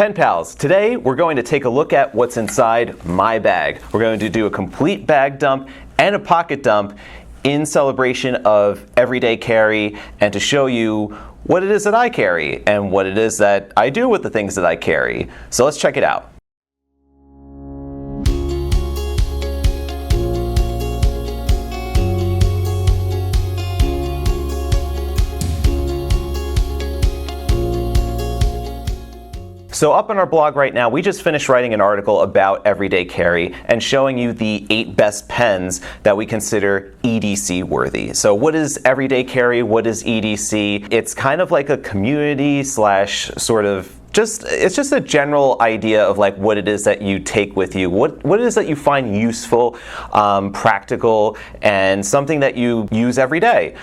Pen Pals, today we're going to take a look at what's inside my bag. We're going to do a complete bag dump and a pocket dump in celebration of everyday carry and to show you what it is that I carry and what it is that I do with the things that I carry. So let's check it out. So up on our blog right now, we just finished writing an article about everyday carry and showing you the 8 best pens that we consider EDC worthy. So what is everyday carry? What is EDC? It's kind of like a community slash sort of it's just a general idea of like what it is that you take with you, what it is that you find useful, practical, and something that you use every day.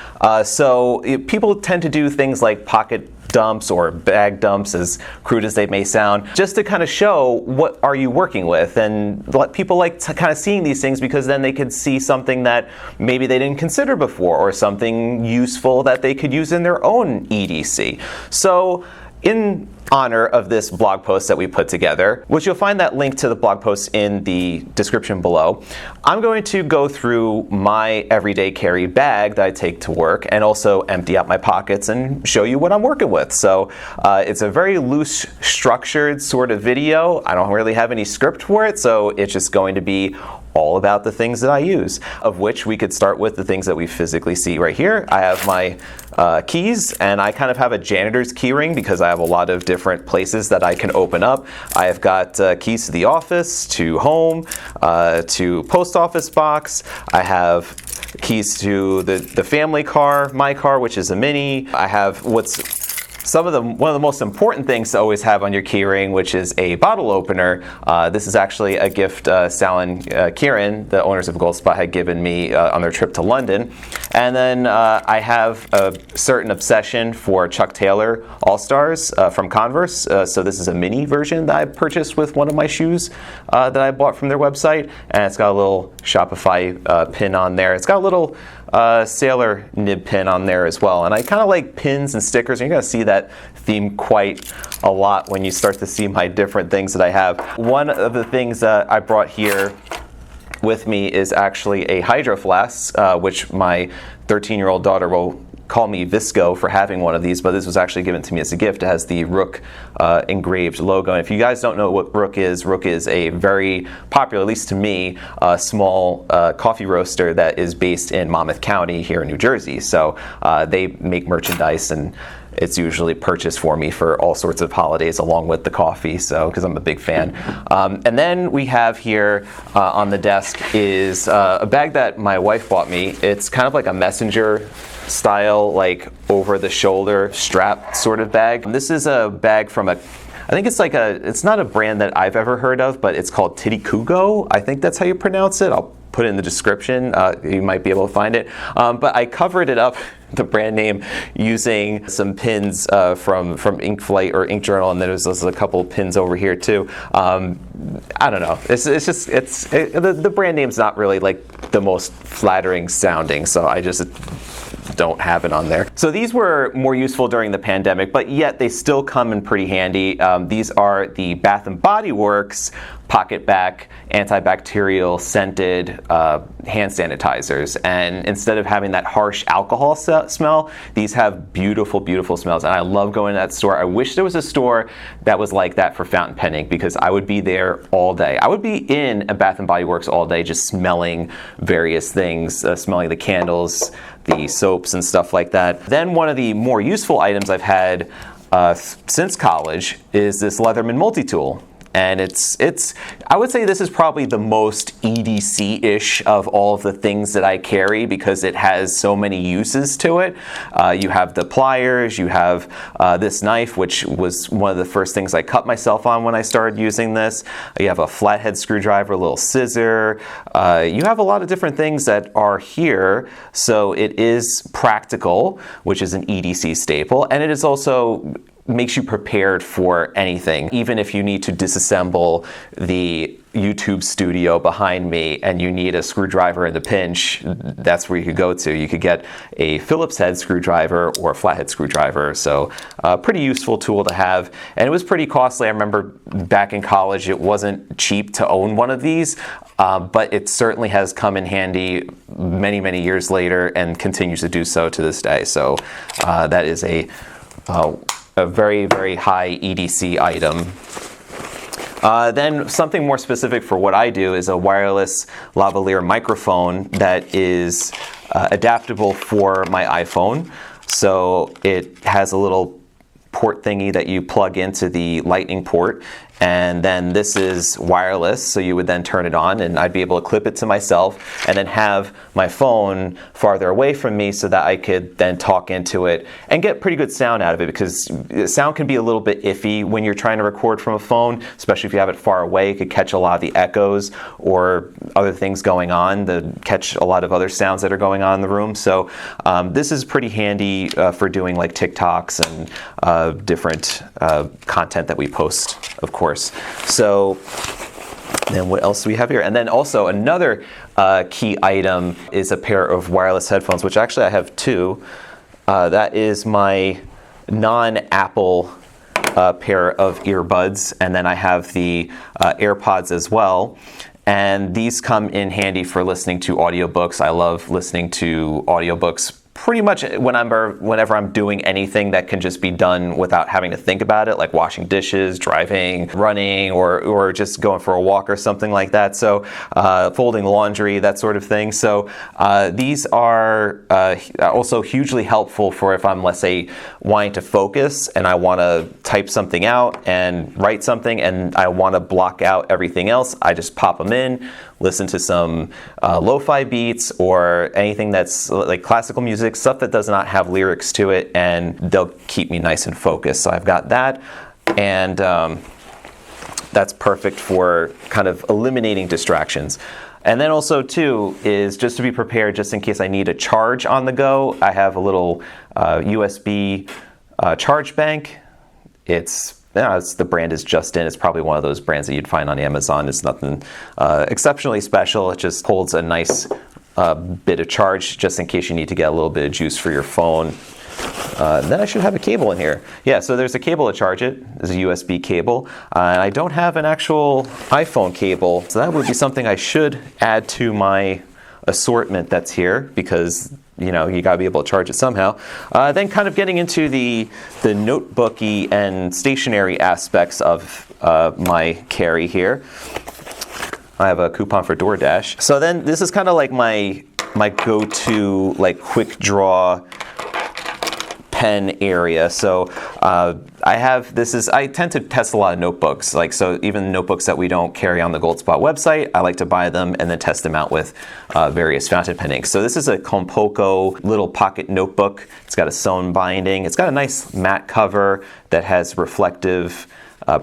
People tend to do things like pocket dumps or bag dumps, as crude as they may sound, just to kind of show what are you working with, and people like kind of seeing these things because then they could see something that maybe they didn't consider before or something useful that they could use in their own EDC. So in honor of this blog post that we put together, which you'll find that link to the blog post in the description below, I'm going to go through my everyday carry bag that I take to work and also empty out my pockets and show you what I'm working with. So it's a very loose, structured sort of video. I don't really have any script for it, so it's just going to be all about the things that I use, of which we could start with the things that we physically see right here. I have my keys, and I kind of have a janitor's key ring because I have a lot of different places that I can open up. I have got keys to the office, to home, to post office box. I have keys to the family car, my car, which is a Mini. I have one of the most important things to always have on your keyring, which is a bottle opener. This is actually a gift Sal and Kieran, the owners of Goldspot, had given me on their trip to London. And then I have a certain obsession for Chuck Taylor All-Stars from Converse. So this is a mini version that I purchased with one of my shoes that I bought from their website. And it's got a little Shopify pin on there. It's got a little sailor nib pin on there as well. And I kind of like pins and stickers, and you're going to see that theme quite a lot when you start to see my different things that I have. One of the things that I brought here with me is actually a hydro flask, which my 13-year-old daughter will call me Visco for having one of these, but this was actually given to me as a gift. It has the Rook engraved logo. And if you guys don't know what Rook is a very popular, at least to me, small coffee roaster that is based in Monmouth County here in New Jersey. So they make merchandise, and it's usually purchased for me for all sorts of holidays along with the coffee, so because I'm a big fan. And then we have here on the desk is a bag that my wife bought me. It's kind of like a messenger style, like over the shoulder strap sort of bag. This is a bag from it's not a brand that I've ever heard of, but it's called Titikugo. I think that's how you pronounce it. I'll put it in the description. You might be able to find it. But I covered it up, the brand name, using some pins from Ink Flight or Ink Journal, and then there's a couple of pins over here too. I don't know. The brand name's not really like the most flattering sounding, so I just don't have it on there. So these were more useful during the pandemic, but yet they still come in pretty handy. These are the Bath & Body Works pocket back antibacterial scented hand sanitizers, and instead of having that harsh alcohol smell, these have beautiful, beautiful smells, and I love going to that store. I wish there was a store that was like that for fountain penning, because I would be there all day. I would be in a Bath & Body Works all day just smelling various things, smelling the candles, the soaps and stuff like that. Then one of the more useful items I've had since college is this Leatherman multi-tool. And I would say this is probably the most EDC-ish of all of the things that I carry because it has so many uses to it. You have the pliers, you have this knife, which was one of the first things I cut myself on when I started using this. You have a flathead screwdriver, a little scissor. You have a lot of different things that are here. So it is practical, which is an EDC staple, and it is also makes you prepared for anything. Even if you need to disassemble the YouTube studio behind me and you need a screwdriver in the pinch, that's where you could go to. You could get a Phillips head screwdriver or a flathead screwdriver. So pretty useful tool to have. And it was pretty costly. I remember back in college it wasn't cheap to own one of these, but it certainly has come in handy many, many years later and continues to do so to this day. So that is a very, very high EDC item. Then something more specific for what I do is a wireless lavalier microphone that is adaptable for my iPhone. So it has a little port thingy that you plug into the lightning port, and then this is wireless, so you would then turn it on and I'd be able to clip it to myself and then have my phone farther away from me so that I could then talk into it and get pretty good sound out of it, because sound can be a little bit iffy when you're trying to record from a phone, especially if you have it far away. It could catch a lot of the echoes or other things going on, catch a lot of other sounds that are going on in the room. So this is pretty handy for doing like TikToks and different content that we post, of course. So then what else do we have here? And then also another key item is a pair of wireless headphones, which actually I have two. That is my non-Apple pair of earbuds, and then I have the AirPods as well. And these come in handy for listening to audiobooks. I love listening to audiobooks pretty much whenever I'm doing anything that can just be done without having to think about it, like washing dishes, driving, running, or just going for a walk or something like that. So folding laundry, that sort of thing. So these are also hugely helpful for if I'm, let's say, wanting to focus and I want to type something out and write something and I want to block out everything else. I just pop them in, listen to some lo-fi beats or anything that's like classical music, stuff that does not have lyrics to it, and they'll keep me nice and focused. So I've got that, and that's perfect for kind of eliminating distractions. And then also too is just to be prepared just in case I need a charge on the go. I have a little USB charge bank. The brand is Justin. It's probably one of those brands that you'd find on Amazon. It's nothing exceptionally special. It just holds a nice bit of charge just in case you need to get a little bit of juice for your phone. Then I should have a cable in here. Yeah, so there's a cable to charge it. There's a USB cable. And I don't have an actual iPhone cable, so that would be something I should add to my assortment that's here, because you gotta be able to charge it somehow. Then kind of getting into the notebooky and stationary aspects of my carry here. I have a coupon for DoorDash. So then this is kind of like my go-to quick draw pen area. So I tend to test a lot of notebooks. So even notebooks that we don't carry on the Goldspot website, I like to buy them and then test them out with various fountain pen inks. So this is a Compoko little pocket notebook. It's got a sewn binding. It's got a nice matte cover that has reflective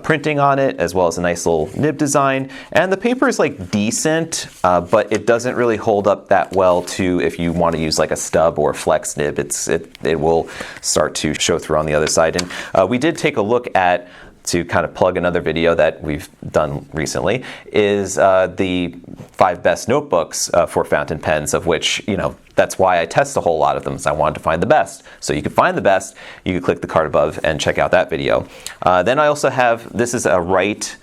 printing on it, as well as a nice little nib design. And the paper is decent, but it doesn't really hold up that well to if you want to use a stub or flex nib. It will start to show through on the other side. And we did take a look at, to kind of plug another video that we've done recently, is the 5 best notebooks for fountain pens, of which, that's why I test a whole lot of them, so I wanted to find the best. So you can find the best, you can click the card above and check out that video. Then I also have, this is a Write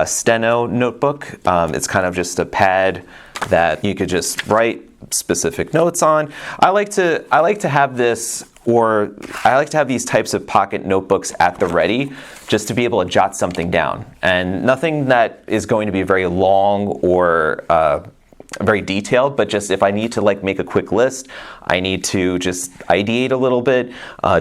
Steno notebook. It's kind of just a pad that you could just write specific notes on. I like to have this, or I like to have these types of pocket notebooks at the ready, just to be able to jot something down. And nothing that is going to be very long or very detailed, but just if I need to make a quick list, I need to just ideate a little bit,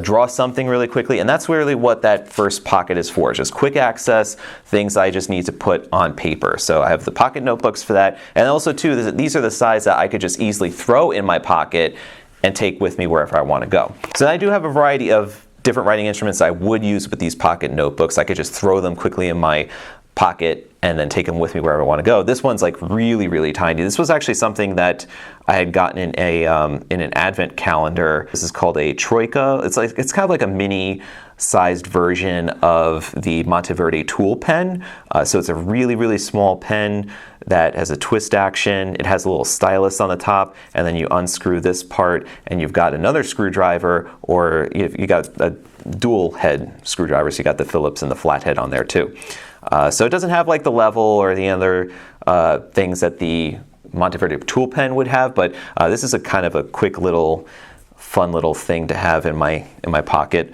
draw something really quickly, and that's really what that first pocket is for, just quick access, things I just need to put on paper. So I have the pocket notebooks for that, and also too, these are the size that I could just easily throw in my pocket and take with me wherever I want to go. So I do have a variety of different writing instruments I would use with these pocket notebooks. I could just throw them quickly in my pocket and then take them with me wherever I want to go. This one's like really, really tiny. This was actually something that I had gotten in an advent calendar. This is called a Troika. It's kind of like a mini sized version of the Monteverde tool pen. So it's a really, really small pen that has a twist action. It has a little stylus on the top, and then you unscrew this part and you've got another screwdriver, or you got a dual head screwdriver, so you got the Phillips and the flathead on there too. So it doesn't have like the level or the other things that the Monteverde tool pen would have, but this is a kind of a quick little fun little thing to have in my pocket.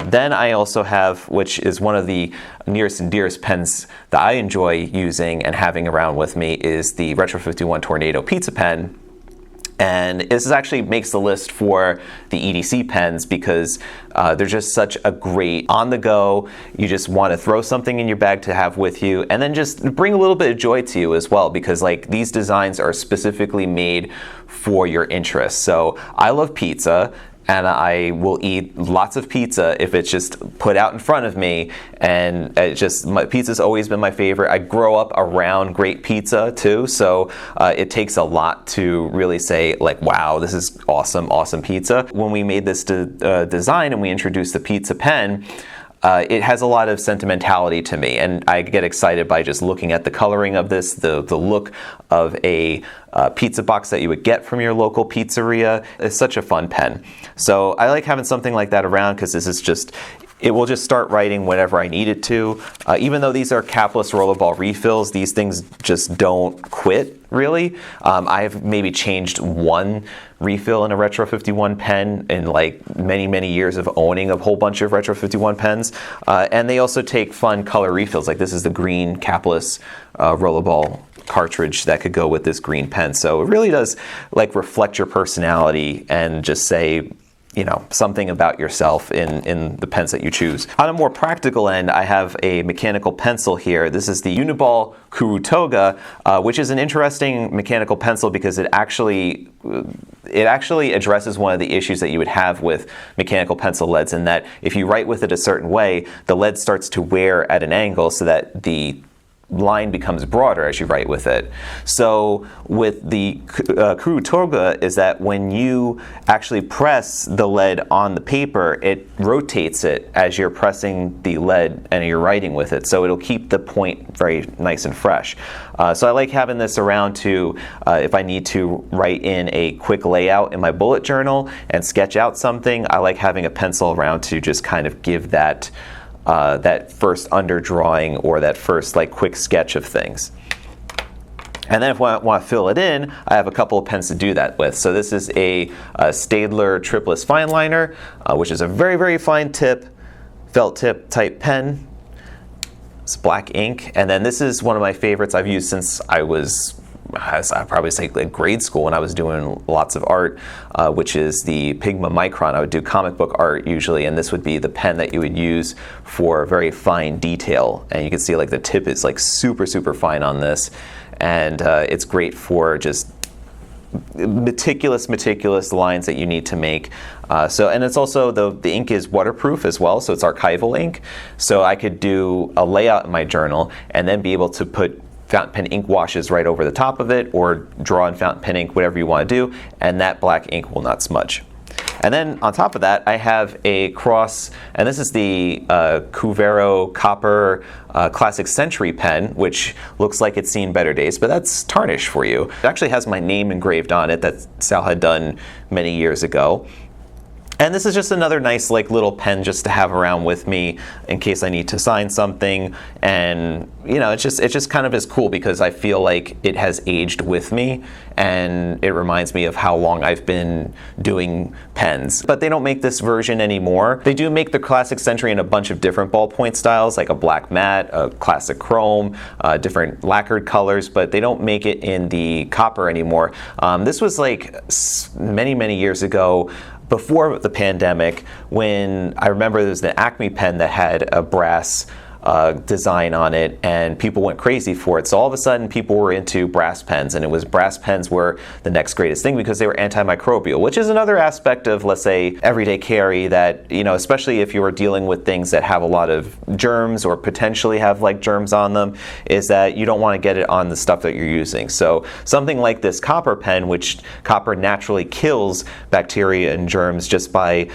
Then I also have, which is one of the nearest and dearest pens that I enjoy using and having around with me, is the Retro 51 Tornado pizza pen. And this actually makes the list for the EDC pens because they're just such a great on-the-go. You just want to throw something in your bag to have with you, and then just bring a little bit of joy to you as well, because like these designs are specifically made for your interests. So I love pizza, and I will eat lots of pizza if it's just put out in front of me. And pizza's always been my favorite. I grow up around great pizza too, so it takes a lot to really say like, wow, this is awesome, awesome pizza. When we made this design and we introduced the pizza pen, it has a lot of sentimentality to me, and I get excited by just looking at the coloring of this, the look of a pizza box that you would get from your local pizzeria. It's such a fun pen. So I like having something like that around because this is just, it will just start writing whenever I need it to. Even though these are capless rollerball refills, these things just don't quit, really. I've maybe changed one refill in a Retro 51 pen in like many, many years of owning a whole bunch of Retro 51 pens. And they also take fun color refills. Like this is the green capless rollerball cartridge that could go with this green pen. So it really does like reflect your personality and just say, you know, something about yourself in the pens that you choose. On a more practical end, I have a mechanical pencil here. This is the Uniball Kurutoga, which is an interesting mechanical pencil because it actually addresses one of the issues that you would have with mechanical pencil leads, in that if you write with it a certain way, the lead starts to wear at an angle so that the line becomes broader as you write with it. So with the Kurutoga is that when you actually press the lead on the paper, it rotates it as you're pressing the lead and you're writing with it. So it'll keep the point very nice and fresh. So I like having this around to, if I need to write in a quick layout in my bullet journal and sketch out something, I like having a pencil around to just kind of give that that first underdrawing or that first like quick sketch of things. And then if I want to fill it in, I have a couple of pens to do that with. So this is a Staedtler Triplus fine liner, which is a very, very fine tip, felt tip type pen. It's black ink. And then this is one of my favorites I've used since I'd probably say like grade school when I was doing lots of art, which is the Pigma Micron. I would do comic book art usually, and this would be the pen that you would use for very fine detail. And you can see like the tip is like super, super fine on this. And it's great for just meticulous lines that you need to make. And it's also, the ink is waterproof as well, so it's archival ink. So I could do a layout in my journal and then be able to put fountain pen ink washes right over the top of it, or draw in fountain pen ink, whatever you want to do, and that black ink will not smudge. And then on top of that, I have a cross, and this is the Cuvero Copper Classic Century pen, which looks like it's seen better days, but that's tarnish for you. It actually has my name engraved on it that Sal had done many years ago. And this is just another nice like little pen just to have around with me in case I need to sign something. And you know, it's just kind of as cool because I feel like it has aged with me, and it reminds me of how long I've been doing pens. But they don't make this version anymore. They do make the Classic Century in a bunch of different ballpoint styles, like a black matte, a classic chrome, different lacquered colors, but they don't make it in the copper anymore. This was like many years ago, before the pandemic, when I remember there was the Acme pen that had a brass design on it, and people went crazy for it. So all of a sudden people were into brass pens, and it was brass pens were the next greatest thing because they were antimicrobial, which is another aspect of, let's say, everyday carry that, especially if you are dealing with things that have a lot of germs or potentially have like germs on them, is that you don't want to get it on the stuff that you're using. So something like this copper pen, which copper naturally kills bacteria and germs just by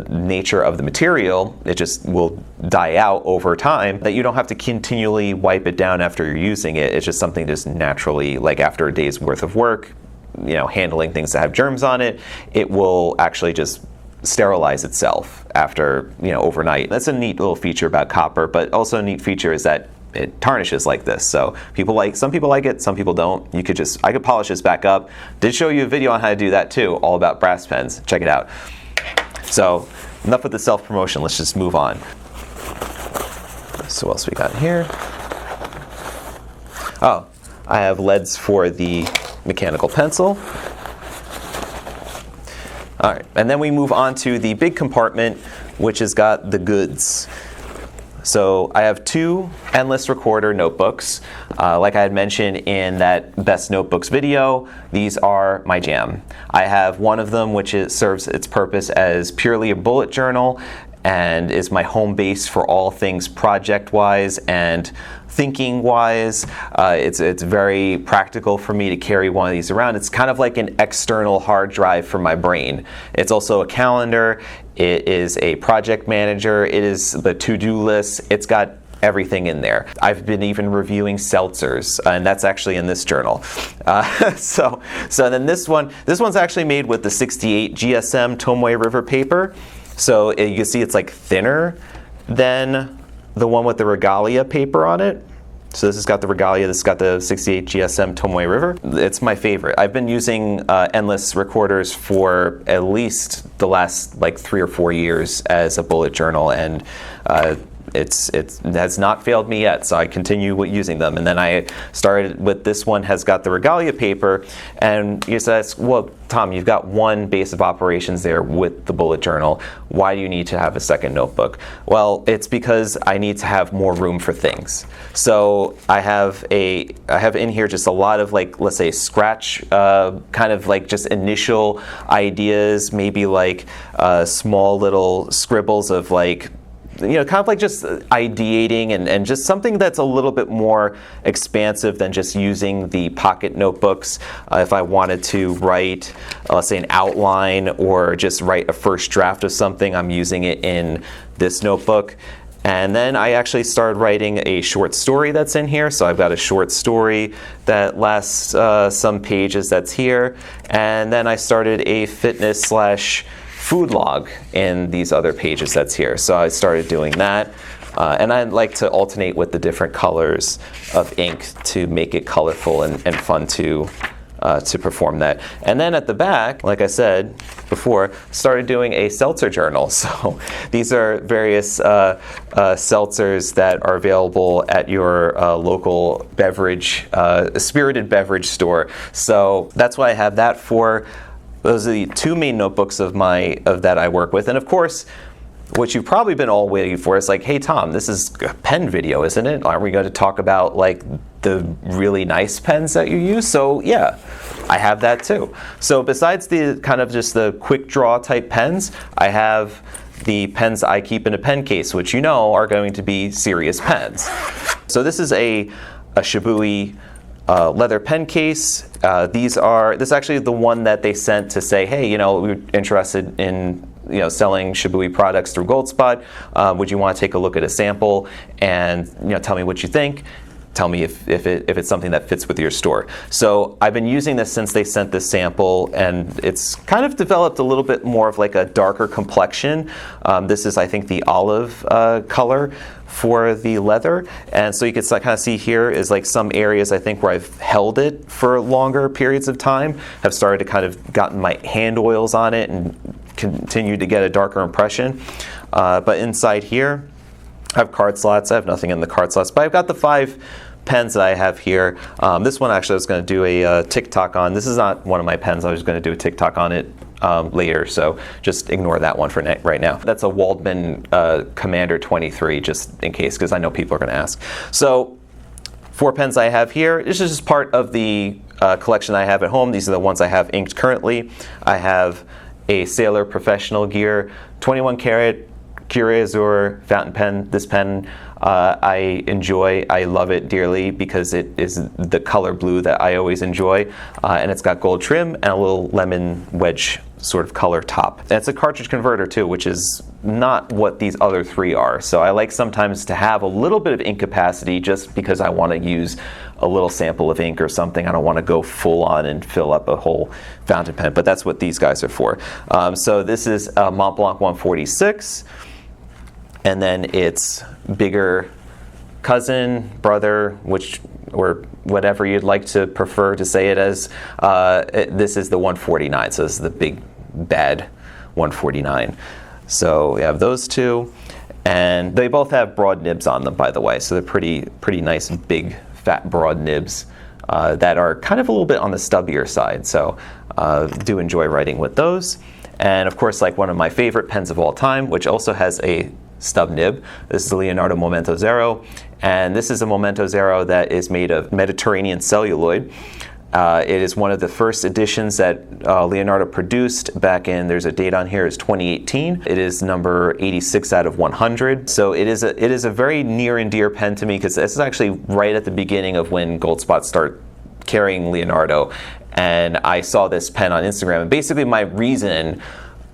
nature of the material, it just will die out over time, that you don't have to continually wipe it down after you're using it. It's just something just naturally, like after a day's worth of work, handling things that have germs on it, it will actually just sterilize itself after, overnight. That's a neat little feature about copper, but also a neat feature is that it tarnishes like this. So some people like it, some people don't. I could polish this back up. Did show you a video on how to do that too, all about brass pens. Check it out. So enough with the self-promotion, let's just move on. So what else we got here? Oh, I have leads for the mechanical pencil. All right, and then we move on to the big compartment, which has got the goods. So I have 2 endless recorder notebooks. Like I had mentioned in that best notebooks video, these are my jam. I have one of them which serves its purpose as purely a bullet journal and is my home base for all things project-wise and thinking-wise. It's very practical for me to carry one of these around. It's kind of like an external hard drive for my brain. It's also a calendar. It is a project manager. It is the to-do list. It's got everything in there. I've been even reviewing seltzers, and that's actually in this journal. So then this one's actually made with the 68 GSM Tomoe River paper. So you can see it's like thinner than the one with the Regalia paper on it. So this has got the Regalia, this has got the 68 GSM Tomoe River. It's my favorite. I've been using endless recorders for at least the last like 3 or 4 years as a bullet journal, and it has not failed me yet, so I continue using them. And then I started with this one, has got the Regalia paper, and you said, well, Tom, you've got one base of operations there with the bullet journal. Why do you need to have a second notebook? Well, it's because I need to have more room for things. So I have in here just a lot of, like, let's say scratch, kind of like just initial ideas, maybe like small little scribbles of like, kind of like just ideating and just something that's a little bit more expansive than just using the pocket notebooks. If I wanted to write, let's say, an outline or just write a first draft of something, I'm using it in this notebook. And then I actually started writing a short story that's in here. So I've got a short story that lasts some pages that's here. And then I started a fitness / food log in these other pages that's here. So I started doing that. And I like to alternate with the different colors of ink to make it colorful and fun to perform that. And then at the back, like I said before, started doing a seltzer journal. So these are various seltzers that are available at your local beverage, spirited beverage store. So that's what I have that for. Those are the 2 main notebooks of that I work with. And of course, what you've probably been all waiting for is like, hey Tom, this is a pen video, isn't it? Aren't we going to talk about like the really nice pens that you use? So yeah, I have that too. So besides the kind of just the quick draw type pens, I have the pens I keep in a pen case, which are going to be serious pens. So this is a Shibui leather pen case. This is actually the one that they sent to say, hey, we're interested in selling Shibui products through Goldspot. Would you want to take a look at a sample and tell me what you think? Tell me if it's something that fits with your store. So I've been using this since they sent this sample, and it's kind of developed a little bit more of like a darker complexion. This is, I think, the olive color for the leather, and so you can kind of see here is like some areas I think where I've held it for longer periods of time, have started to kind of gotten my hand oils on it and continue to get a darker impression. But inside here, I have card slots. I have nothing in the card slots, but I've got the 5 pens that I have here. This one actually I was going to do a TikTok on. This is not one of my pens. I was going to do a TikTok on it later, so just ignore that one for right now. That's a Waldman Commander 23, just in case, because I know people are going to ask. So 4 pens I have here. This is just part of the collection I have at home. These are the ones I have inked currently. I have a Sailor Professional Gear 21 karat Curie Azure fountain pen. This pen I enjoy. I love it dearly because it is the color blue that I always enjoy, and it's got gold trim and a little lemon wedge sort of color top. And it's a cartridge converter too, which is not what these other 3 are. So I like sometimes to have a little bit of ink capacity just because I want to use a little sample of ink or something. I don't want to go full on and fill up a whole fountain pen, but that's what these guys are for. So this is a Mont Blanc 146. And then its bigger cousin, brother, or whatever you'd like to prefer to say it as, this is the 149. So this is the big, bad 149. So we have those 2. And they both have broad nibs on them, by the way. So they're pretty nice, big, fat, broad nibs that are kind of a little bit on the stubbier side. So do enjoy writing with those. And of course, like one of my favorite pens of all time, which also has a stub nib. This is the Leonardo Momento Zero, and this is a Momento Zero that is made of Mediterranean celluloid. It is one of the first editions that Leonardo produced back in, there's a date on here, is 2018. It is number 86 out of 100. So it is a very near and dear pen to me because this is actually right at the beginning of when Goldspot started carrying Leonardo. And I saw this pen on Instagram, and basically my reason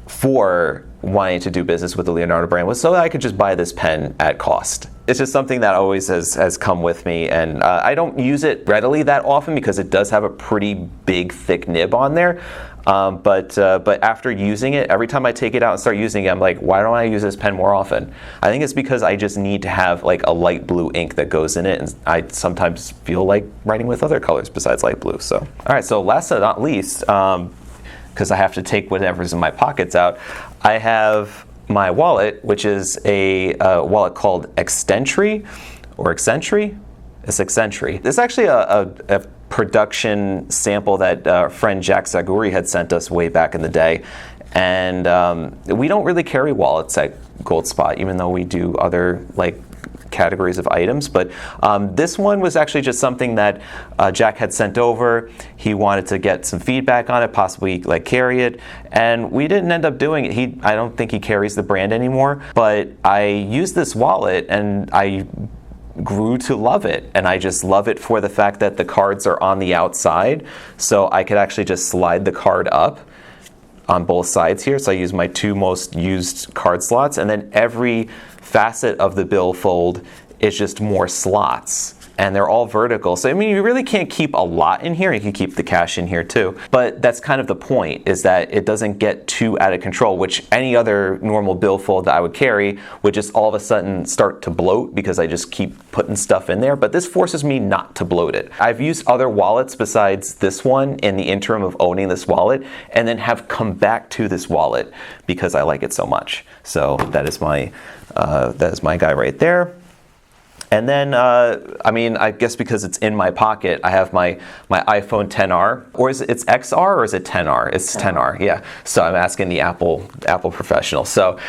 for wanting to do business with the Leonardo brand was so that I could just buy this pen at cost. It's just something that always has come with me, and I don't use it readily that often because it does have a pretty big, thick nib on there. But after using it, every time I take it out and start using it, I'm like, why don't I use this pen more often? I think it's because I just need to have like a light blue ink that goes in it, and I sometimes feel like writing with other colors besides light blue. So, all right. So last but not least, because I have to take whatever's in my pockets out, I have my wallet, which is a wallet called Extentry, or Excentry. It's Excentry. This is actually a production sample that our friend Jack Zaguri had sent us way back in the day. And we don't really carry wallets at Goldspot, even though we do other like categories of items, but this one was actually just something that Jack had sent over. He wanted to get some feedback on it, possibly like carry it, and we didn't end up doing it. I don't think he carries the brand anymore, but I used this wallet and I grew to love it, and I just love it for the fact that the cards are on the outside, so I could actually just slide the card up on both sides here. So I use my 2 most used card slots, and then every facet of the billfold is just more slots, and they're all vertical. So I mean, you really can't keep a lot in here. You can keep the cash in here too, but that's kind of the point, is that it doesn't get too out of control, which any other normal billfold that I would carry would just all of a sudden start to bloat because I just keep putting stuff in there. But this forces me not to bloat it. I've used other wallets besides this one in the interim of owning this wallet, and then have come back to this wallet because I like it so much. So that is my guy right there. And then, I mean, I guess because it's in my pocket, I have my iPhone XR, or it's XR, or is it XR? It's XR, yeah. So I'm asking the Apple professional. So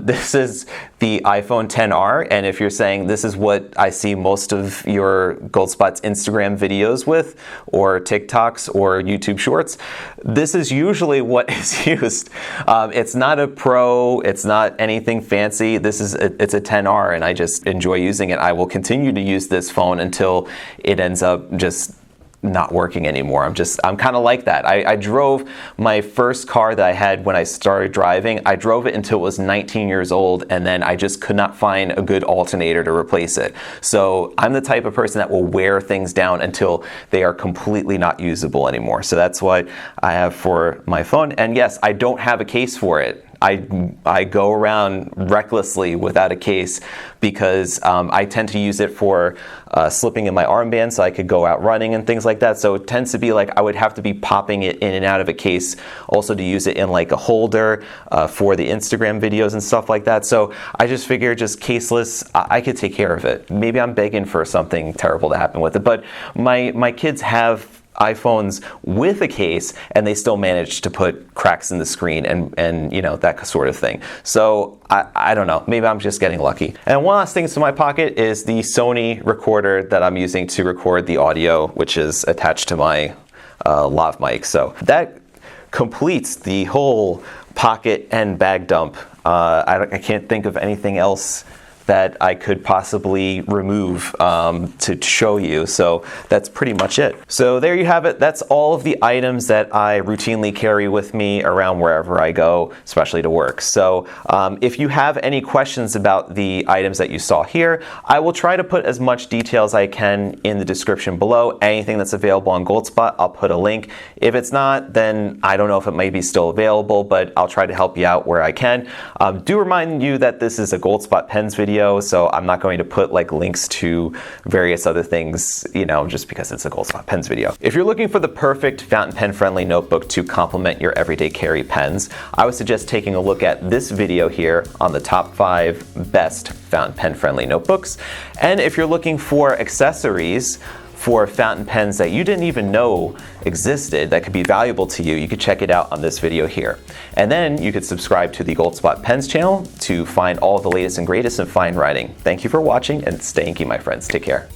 this is the iPhone XR, and if you're saying this is what I see most of your Goldspot's Instagram videos with, or TikToks, or YouTube Shorts, this is usually what is used. It's not a Pro, it's not anything fancy. It's a XR, and I just enjoy using it. I will continue to use this phone until it ends up just not working anymore. I'm kind of like that. I drove my first car that I had when I started driving. I drove it until it was 19 years old, and then I just could not find a good alternator to replace it. So I'm the type of person that will wear things down until they are completely not usable anymore. So that's what I have for my phone. And yes, I don't have a case for it. I go around recklessly without a case because I tend to use it for slipping in my armband so I could go out running and things like that. So it tends to be like I would have to be popping it in and out of a case also to use it in like a holder for the Instagram videos and stuff like that. So I just figured just caseless, I could take care of it. Maybe I'm begging for something terrible to happen with it, but my kids have iPhones with a case and they still manage to put cracks in the screen and you know, that sort of thing. So I don't know, maybe I'm just getting lucky. And one last thing to my pocket is the Sony recorder that I'm using to record the audio, which is attached to my lav mic. So that completes the whole pocket and bag dump. I can't think of anything else that I could possibly remove to show you. So that's pretty much it. So there you have it. That's all of the items that I routinely carry with me around wherever I go, especially to work. So if you have any questions about the items that you saw here, I will try to put as much detail as I can in the description below. Anything that's available on Goldspot, I'll put a link. If it's not, then I don't know if it may be still available, but I'll try to help you out where I can. Do remind you that this is a Goldspot Pens video, so I'm not going to put like links to various other things, you know, just because it's a Goldspot Pens video. If you're looking for the perfect fountain pen friendly notebook to complement your everyday carry pens, I would suggest taking a look at this video here on the top 5 best fountain pen friendly notebooks. And if you're looking for accessories for fountain pens that you didn't even know existed that could be valuable to you, you could check it out on this video here. And then you could subscribe to the Goldspot Pens channel to find all the latest and greatest in fine writing. Thank you for watching and stay inky, my friends. Take care.